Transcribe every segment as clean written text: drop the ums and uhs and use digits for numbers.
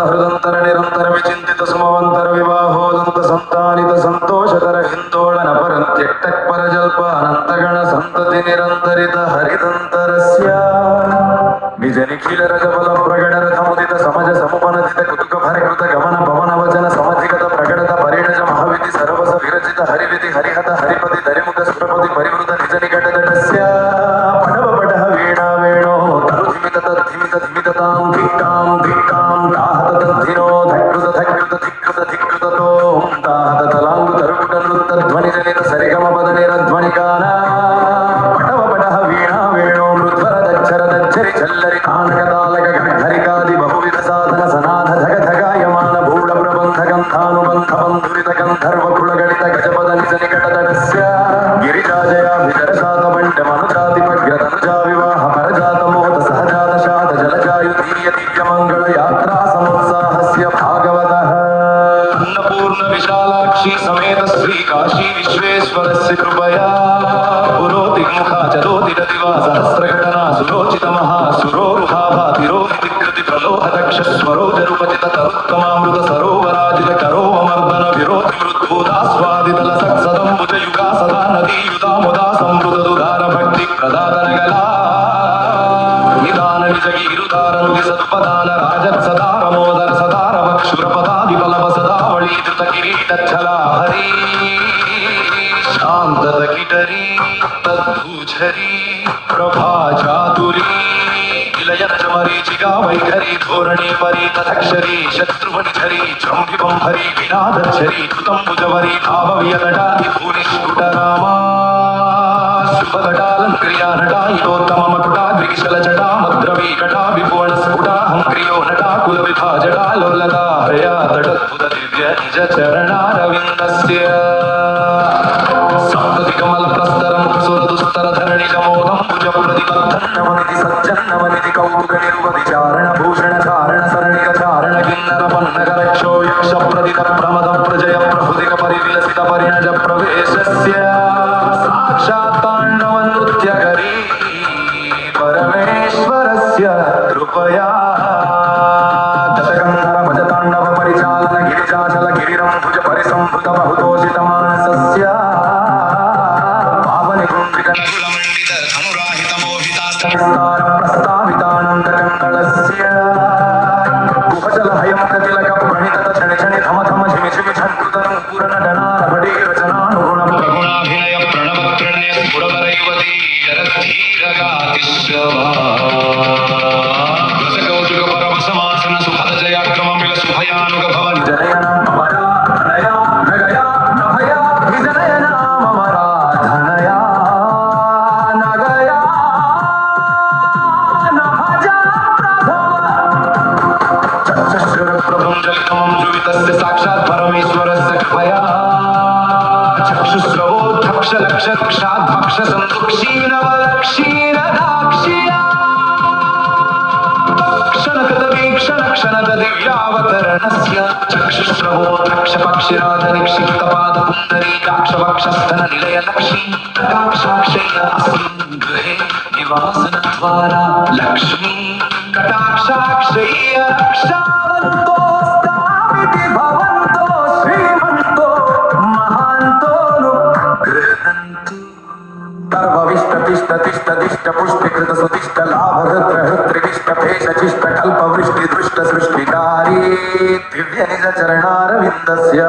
हृदंतर निरंतर विचिंतित सुमवंतर विवाहोदंत संतानित संतोषकर हिंदोलन परंत्यक्तक परजल्प अनंतगण संतति निरंतरित हरिदंतरस्य निज निखिल रजबल प्रगण रथमुदित समज समुपनदित कुतुक भरकृत गमन पवन वचन समधिगत प्रगणत परिणज महाविधि सर्वस विरचित हरिविधि हरिहत हरिपति दरिमुख सुप्रपति परिवृत निज निकट दटस्य पटव पटः वीणा वेणो तरुधिमित तद्धिमित धिमिततां धिक्कां धिक्कां ताहत तद्धिनो धकृत धकृत धिकृत धिकृततो ताहत तलांगु तरुकुट नृत्त ध्वनि जनित सरिगम पद निरध्वनिकान पटव पटः वीणा वेणो मृध्वर दच्छर दच्छरि चल्लरि तानक तालक घरिकादि बहुविध साधन सनाथ धग धगायमान भूल प्रबंध गंधानुबंध बंधुरित गंधर्व कुलगणित गजपद निज निकट तटस्य गिरिजाजया विदर्शात बंड मनुजातिपग्र तनुजा विवाह परजात मोद सहजात शात जलजायु धीर्य दिव्य मंगल यात्रा समुत्साहस्य भागवतः अन्नपूर्ण विशालाक्षी समेत श्री काशी विश्वेश्वरस्य कृपया पुरोति मुखा चरोति दिवा सहस्रघटना सुरोचित महासुरोरुहाभातिरोहिति कृति प्रलोह दक्ष स्वरोजरुपचित तरुत्तमामृत सरोवराजित करोमर्दन विरोधि मृद्भूतास्वादितल सत्सदम्बुज युगा सदा नदी युधा मुदा समृत दुधार भक्ति प्रदातनगला निदान निजगीरुदारनुति सत्पदान राजत् सदा रमोदर सदा रवक्षुरपदादिबलव सदा वळीधृत किरीटच्छला हरि शान्तत किटरी तद्भूझरी प्रभा चातुरी विलयन मरीचिका वैखरी धोरणी परी तथक्षरी शत्रुवनिझरी चम्भिबंभरी विनादच्छरी कृतंबुजवरी भाववियनटादि भूनिष्कुटरामा शुभघटालङ्क्रिया नटायुतोत्तम मकुटाग्रिकिशल जटा मद्रवी कटा विपुवण स्फुटा हंक्रियो नटाकुल विभाजटा लोलता हया तटद्भुत दिव्य निज चरणारविन्दस्य सप्तति कमल प्रस्तरं सुर दुस्तर धरणि जमोदं भुज प्रतिबद्धं नवनिधि सज्जन नवनिधि कौतुक निरुपति चारण भूषण चारण सरणिक चारण किन्नर पन्नग रक्षो यक्ष प्रदित प्रमद प्रजय प्रहुदिक परिविलसित परिणज प्रवेशस्य साक्षात् ताण्डव नृत्य करी परमेश्वरस्य कृपया दशकन्धर भज ताण्डव परिचालन गिरिजाचल गिरिरं भुज परिसंभृत बहुतोषित मानसस्य पावनि कुण्डिककुलमण्डित धनुराहित मोहितास्तार प्रस्तावितानन्द कङ्कणस्य कुहजल हयमुख तिलक प्रणित क्षणि क्षणि धम धम झिमि झिमि झङ्कृतनु पूर्ण डनार भडी रचनानुगुण प्रगुणाभिनय प्रणव प्रणय स्फुरवरैवती यरधीरगातिश्रवा रसकौतुक परवसमासन सुभद जयाक्रम मिल सुभयानुग भवन जनयना ममरा धनया नगया नभया विजनयना ममरा धनया नगया नभजा चक्षुश्रुर प्रभुं जलितमं जुवितस्य साक्षात् परमेश्वरस्य कृपया चक्षुस्रवो धक्ष लक्ष क्षात् भक्ष संदुक्षीणवलक्षीणदाक्ष्या क्षणकृतवीक्षण क्षणद दिव्यावतरणस्य चक्षुस्रवो धक्ष पक्षिराज निक्षिप्त पाद पुण्डरीकाक्ष वक्षस्थल निलय लक्ष्मी कटाक्षाक्षय अस्मिन् गृहे निवासन द्वारा लक्ष्मी कटाक्षाक्षय रक्षावन्तोस्तामिति भवन्तो श्रीमन्तो महान्तो गृह्णन्तु सर्वविष्ट तिष्ठ तिष्ठ दिष्ट पुष्टिकृत सुतिष्ठ लाभहृत्र हृत्रिविष्ट भेषचिष्ट कल्पवृष्टि दृष्ट सृष्टिकारी दिव्य निज चरणारविन्दस्य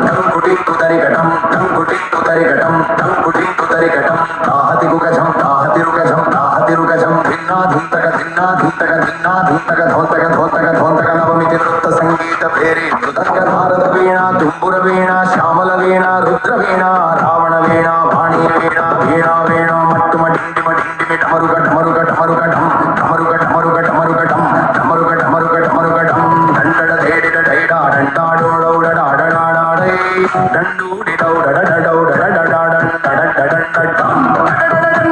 टङ्कुटिन्तु तरिघटं टङ्कुटिन्तु तरिघटं टङ्कुटिन्तु तरिघटं ताहति गुगजं ताहति रुगजं ताहति रुगजं भिन्नाधीन्तक भिन्नाधीन्तक भिन्नाधीन्तक धोन्तक धोन्तक धोन्तक नवमिति नृत्त संगीत भेरी मृदंग भारत वीणा तुम्बुर वीणा श्यामल वीणा रुद्र वीणा रावण वीणा वाणी वीणा वीणा वीणा मट्टुम ढिंडिम ढिंडिमि ढमरुग ढमरुग ढमरुग ढम ढमरुग ढमरुग ढमरुग ढम ढमरुग ढमरुग ढमरुग ढम ढंडड धेडिड ढैडा ढंडाडोडौड डाडडाडाडै ढंडूडि डौडड डौडड डडाडन डडडडन डम डडडडन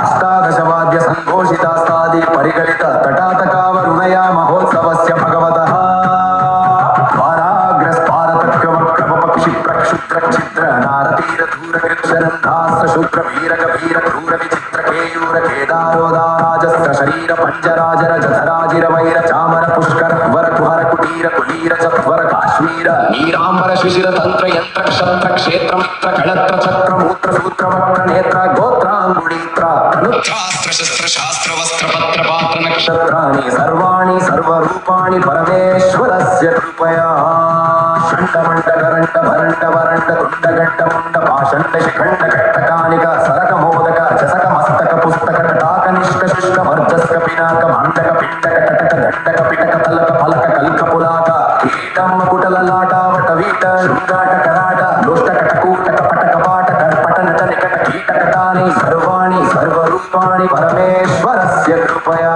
अष्टादशवाद्य संघोषितास्तादि परिगलित तटातकावरुणया महोत्सवस्य भगवतः द्वाराग्रस्पारतक्रमक्रमपक्षि प्रक्षुद्र छिद्र नारतीर धूर कृक्षरन्धास्त्र शूद्र वीर गभीर क्रूर विचित्र मयूर केदारोदाराजस्त्र शरीर पंचराजर जठराजिर वैर चामर पुष्कर वर कुहर कुटीर कुलीर चत्वर काश्मीर नीरांबर शिशिर तंत्र यंत्र क्षत्र क्षेत्र मित्र कळत्र चक्र मूत्र सूत्र वक्र नेत्र गोत्रांगुलीत्र शास्त्र शस्त्र शास्त्र वस्त्र पत्र पात्र नक्षत्राणि सर्वाणि सर्वरूपाणि परमेश्वरस्य कृपया शंडमंड करंड भरंड वरंड तुंड गंड मुंड पाषंड शिखंड कट्टकानिक सरक मोदक चसक मस्तक पुस्तक टाक निष्क शुष्क वर्जस्क पिनाक भांडक पिंडक कटक दंडक पिटक तलक फलक कल्क पुलाक कीटम कुटल लाटावट वीट शृंगाट कराट लोष्टक टकूटक पटक पाटक पटनट निकट कीटकटानि सर्वाणि सर्वरूपाणि परमेश्वरस्य कृपया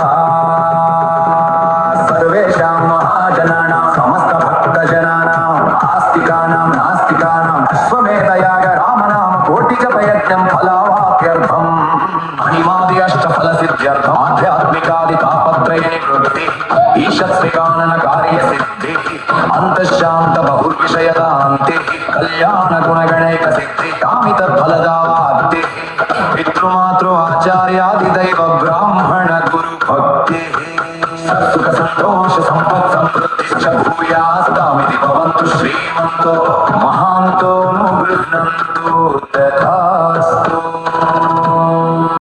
सर्वेषां महाजनानां समस्त भक्तजनानां आस्तिकानां नास्तिकानां अश्वमेधयाग रामनाम कोटिजपयज्ञं फलावाप्यर्थं महिमादि अष्टफलसिद्ध्यर्थम् आध्यात्मिकादि तापत्रय निवृत्ति ईशश्रीकानन कार्यसिद्धि अन्तःशान्त बहुर्विषयदान्ति कल्याण गुणगणैक सिद्धि कामित फलदावाप्ति पितृमातृ आचार्यादिदैव ब्राह्मण गुरु भक्ति सुख संतोष संपत् समृद्धि च भूयास्तामिति भवन्तु श्रीमन्तो